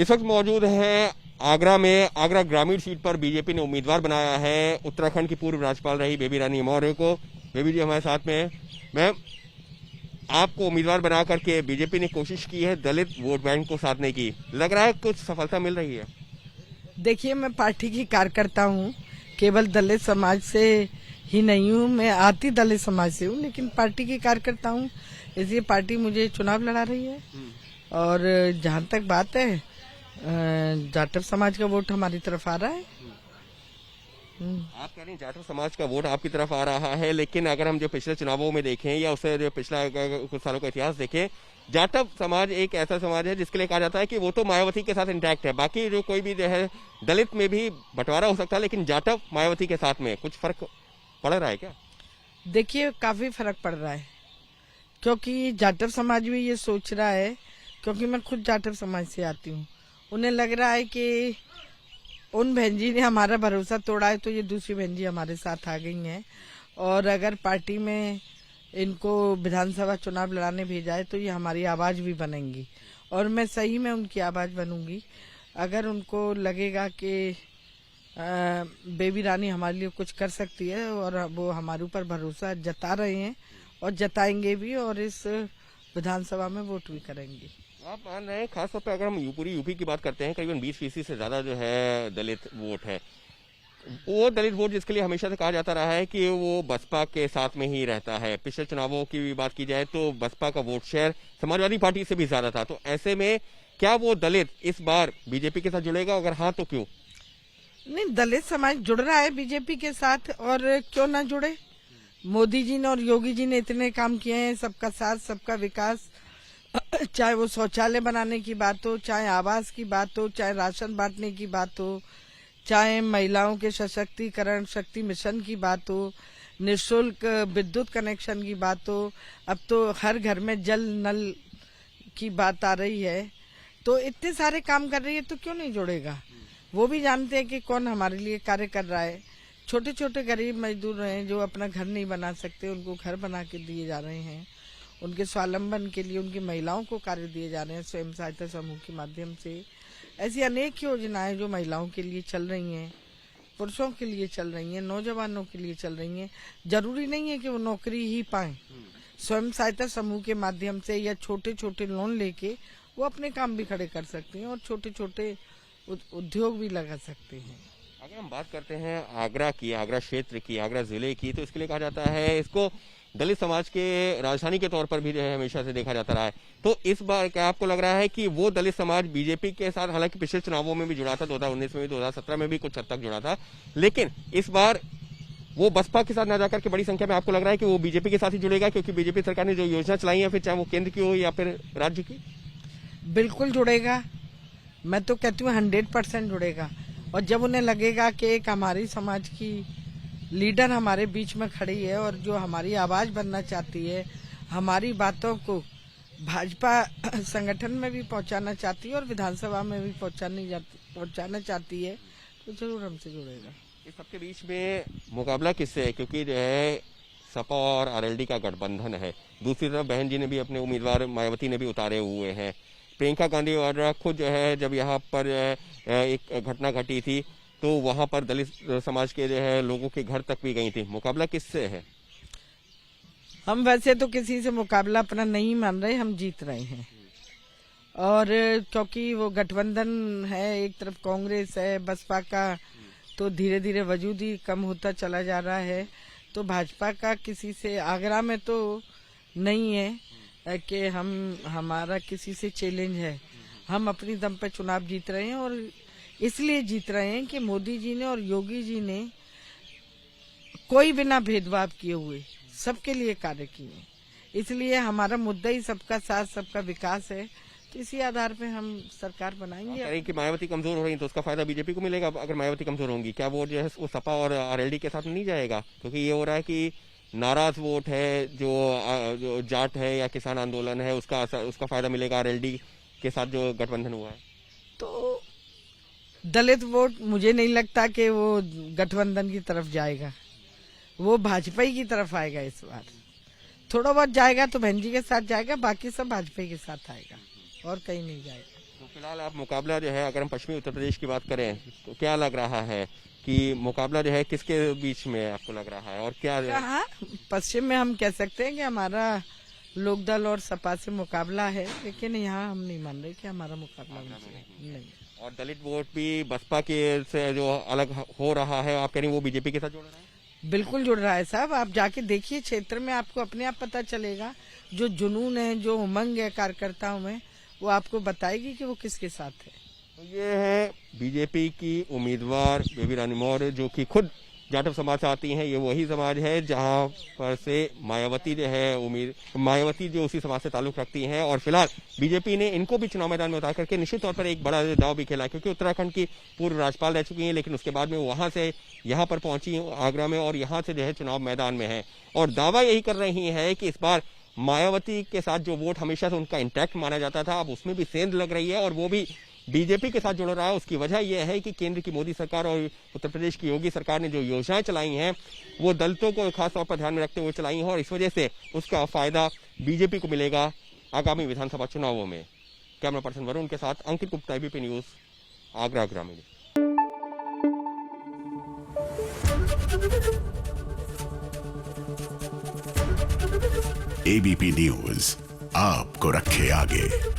इस वक्त मौजूद हैं आगरा में। आगरा ग्रामीण सीट पर बीजेपी ने उम्मीदवार बनाया है उत्तराखंड की पूर्व राज्यपाल रही बेबी रानी मौर्य को। बेबी जी हमारे साथ में हैं। मैम, आपको उम्मीदवार बना करके बीजेपी ने कोशिश की है दलित वोट बैंक को साधने की, लग रहा है कुछ सफलता मिल रही है? देखिए, मैं पार्टी की कार्यकर्ता हूँ, केवल दलित समाज से ही नहीं हूँ, मैं आती दलित समाज से हूँ, लेकिन पार्टी की कार्यकर्ता हूँ, इसलिए पार्टी मुझे चुनाव लड़ा रही है। और जहाँ तक बात है, जाटव समाज का वोट हमारी तरफ आ रहा है। आप कह रही हैं जाटव समाज का वोट आपकी तरफ आ रहा है, लेकिन अगर हम जो पिछले चुनावों में देखें या उससे जो पिछला कुछ सालों का इतिहास देखें, जाटव समाज एक ऐसा समाज है जिसके लिए कहा जाता है कि वो तो मायावती के साथ इंटैक्ट है। बाकी जो कोई भी जो है दलित में भी बंटवारा हो सकता है, लेकिन जाटव मायावती के साथ में कुछ फर्क पड़ रहा है क्या? देखिए, काफी फर्क पड़ रहा है, क्योंकि जाटव समाज भी ये सोच रहा है, क्योंकि मैं खुद जाटव समाज से आती हूँ, उन्हें लग रहा है कि उन बहन जी ने हमारा भरोसा तोड़ा है, तो ये दूसरी बहन जी हमारे साथ आ गई हैं। और अगर पार्टी में इनको विधानसभा चुनाव लड़ाने भेजा है तो ये हमारी आवाज भी बनेंगी, और मैं सही में उनकी आवाज बनूंगी। अगर उनको लगेगा कि बेबी रानी हमारे लिए कुछ कर सकती है, और वो हमारे ऊपर भरोसा जता रहे हैं और जताएंगे भी, और इस विधानसभा में वोट भी करेंगे। आप मान रहे हैं, खासतौर पर अगर हम पूरी यूपी की बात करते हैं, करीबन 20% से ज्यादा जो है दलित वोट है। वो दलित वोट जिसके लिए हमेशा से कहा जाता रहा है कि वो बसपा के साथ में ही रहता है। पिछले चुनावों की भी बात की जाए तो बसपा का वोट शेयर समाजवादी पार्टी से भी ज्यादा था। तो ऐसे में क्या वो दलित इस बार बीजेपी के साथ जुड़ेगा? अगर हाँ तो क्यों? नहीं, दलित समाज जुड़ रहा है बीजेपी के साथ, और क्यों ना जुड़े। मोदी जी ने और योगी जी ने इतने काम किए हैं, सबका साथ सबका विकास, चाहे वो शौचालय बनाने की बात हो, चाहे आवास की बात हो, चाहे राशन बांटने की बात हो, चाहे महिलाओं के सशक्तिकरण शक्ति मिशन की बात हो, निःशुल्क विद्युत कनेक्शन की बात हो, अब तो हर घर में जल नल की बात आ रही है। तो इतने सारे काम कर रही है, तो क्यों नहीं जुड़ेगा। वो भी जानते हैं कि कौन हमारे लिए कार्य कर रहा है। छोटे छोटे गरीब मजदूर हैं जो अपना घर नहीं बना सकते, उनको घर बना के दिए जा रहे हैं। उनके स्वावलंबन के लिए उनकी महिलाओं को कार्य दिए जा रहे हैं स्वयं सहायता समूह के माध्यम से। ऐसी अनेक योजनाएं जो महिलाओं के लिए चल रही हैं, पुरुषों के लिए चल रही हैं, नौजवानों के लिए चल रही हैं। जरूरी नहीं है कि वो नौकरी ही पाएं, स्वयं सहायता समूह के माध्यम से या छोटे छोटे लोन लेके वो अपने काम भी खड़े कर सकते हैं और छोटे छोटे उद्योग भी लगा सकते हैं। अगर हम बात करते हैं आगरा की, आगरा क्षेत्र की, आगरा जिले की, तो इसके लिए कहा जाता है इसको दलित समाज के राजधानी के तौर पर भी जो है हमेशा से देखा जाता रहा है। तो इस बार क्या आपको लग रहा है कि वो दलित समाज बीजेपी के साथ, हालांकि पिछले चुनावों में भी जुड़ा था, 2019 में भी, 2017 में भी कुछ हद तक जुड़ा था, लेकिन इस बार वो बसपा के साथ न जाकर के बड़ी संख्या में आपको लग रहा है कि वो बीजेपी के साथ ही जुड़ेगा, क्योंकि बीजेपी सरकार ने जो योजना चलाई है, फिर चाहे वो केंद्र की हो या फिर राज्य की? बिल्कुल जुड़ेगा, मैं तो कहती हूँ 100% जुड़ेगा। और जब उन्हें लगेगा कि एक हमारी समाज की लीडर हमारे बीच में खड़ी है और जो हमारी आवाज बनना चाहती है, हमारी बातों को भाजपा संगठन में भी पहुंचाना चाहती है और विधानसभा में भी पहुंचाना चाहती है, तो जरूर हमसे जुड़ेगा। इस सबके बीच में मुकाबला किससे है? क्योंकि जो है सपा और आरएलडी का गठबंधन है, दूसरी तरफ बहन जी ने भी अपने उम्मीदवार मायावती ने भी उतारे हुए हैं। प्रियंका गांधी वाड्रा खुद जो है जब यहाँ पर एक घटना घटी थी तो वहां पर दलित समाज के जो है लोगों के घर तक भी गई थी। मुकाबला किससे है? हम वैसे तो किसी से मुकाबला अपना नहीं मान रहे, हम जीत रहे हैं। और क्योंकि वो गठबंधन है, एक तरफ कांग्रेस है, बसपा का तो धीरे धीरे वजूद ही कम होता चला जा रहा है। तो भाजपा का किसी से आगरा में तो नहीं है कि हमारा किसी से चैलेंज है। हम अपनी दम पे चुनाव जीत रहे हैं, और इसलिए जीत रहे हैं कि मोदी जी ने और योगी जी ने कोई बिना भेदभाव किए हुए सबके लिए कार्य किए, इसलिए हमारा मुद्दा ही सबका साथ सबका विकास है। तो इसी आधार पे हम सरकार बनाएंगे। कि मायावती कमजोर हो रही है तो उसका फायदा बीजेपी को मिलेगा। अगर मायावती कमजोर होंगी, क्या वो जो है वो सपा और आरएलडी के साथ नहीं जाएगा? क्योंकि ये हो रहा है कि नाराज वोट है, जो जाट है या किसान आंदोलन है, उसका फायदा मिलेगा आरएलडी के साथ जो गठबंधन हुआ है। तो दलित वोट मुझे नहीं लगता कि वो गठबंधन की तरफ जाएगा, वो भाजपा की तरफ आएगा। इस बार थोड़ा बहुत जाएगा तो बहन जी के साथ जाएगा, बाकी सब भाजपा के साथ आएगा और कहीं नहीं जाएगा। तो फिलहाल आप मुकाबला जो है, अगर हम पश्चिमी उत्तर प्रदेश की बात करें, तो क्या लग रहा है कि मुकाबला जो है किसके बीच में आपको लग रहा है, और क्या हाँ, पश्चिम में हम कह सकते हैं कि हमारा लोकदल और सपा से मुकाबला है, लेकिन यहाँ हम नहीं मान रहे कि हमारा मुकाबला उनसे है। नहीं। और दलित वोट भी बसपा के से जो अलग हो रहा है, आप कह रही हैं वो बीजेपी के साथ जोड़ रहा है? बिल्कुल जुड़ रहा है साहब, आप जाके देखिए क्षेत्र में, आपको अपने आप पता चलेगा। जो जुनून है, जो उमंग है कार्यकर्ताओं में, वो आपको बताएगी कि वो किसके साथ है। तो ये है बीजेपी की उम्मीदवार बेबी रानी मौर्य, जो कि खुद जाटव समाज से आती हैं। ये वही समाज है जहां पर से मायावती जो है मायावती जो उसी समाज से ताल्लुक रखती हैं, और फिलहाल बीजेपी ने इनको भी चुनाव मैदान में उतार करके निश्चित तौर पर एक बड़ा दाव भी खेला, क्योंकि उत्तराखंड की पूर्व राज्यपाल रह चुकी हैं, लेकिन उसके बाद में वहां से यहाँ पर पहुंची आगरा में, और यहाँ से जो है चुनाव मैदान में है, और दावा यही कर रही है कि इस बार मायावती के साथ जो वोट हमेशा से उनका इंटैक्ट माना जाता था, अब उसमें भी सेंध लग रही है, और वो भी बीजेपी के साथ जुड़ रहा है। उसकी वजह यह है कि केंद्र की मोदी सरकार और उत्तर प्रदेश की योगी सरकार ने जो योजनाएं चलाई हैं, वो दलितों को खासतौर पर ध्यान में रखते हुए चलाई हैं, और इस वजह से उसका फायदा बीजेपी को मिलेगा आगामी विधानसभा चुनावों में। कैमरा पर्सन वरुण के साथ अंकित गुप्ता, एबीपी न्यूज, आगरा ग्रामीण। एबीपी न्यूज आपको रखे आगे।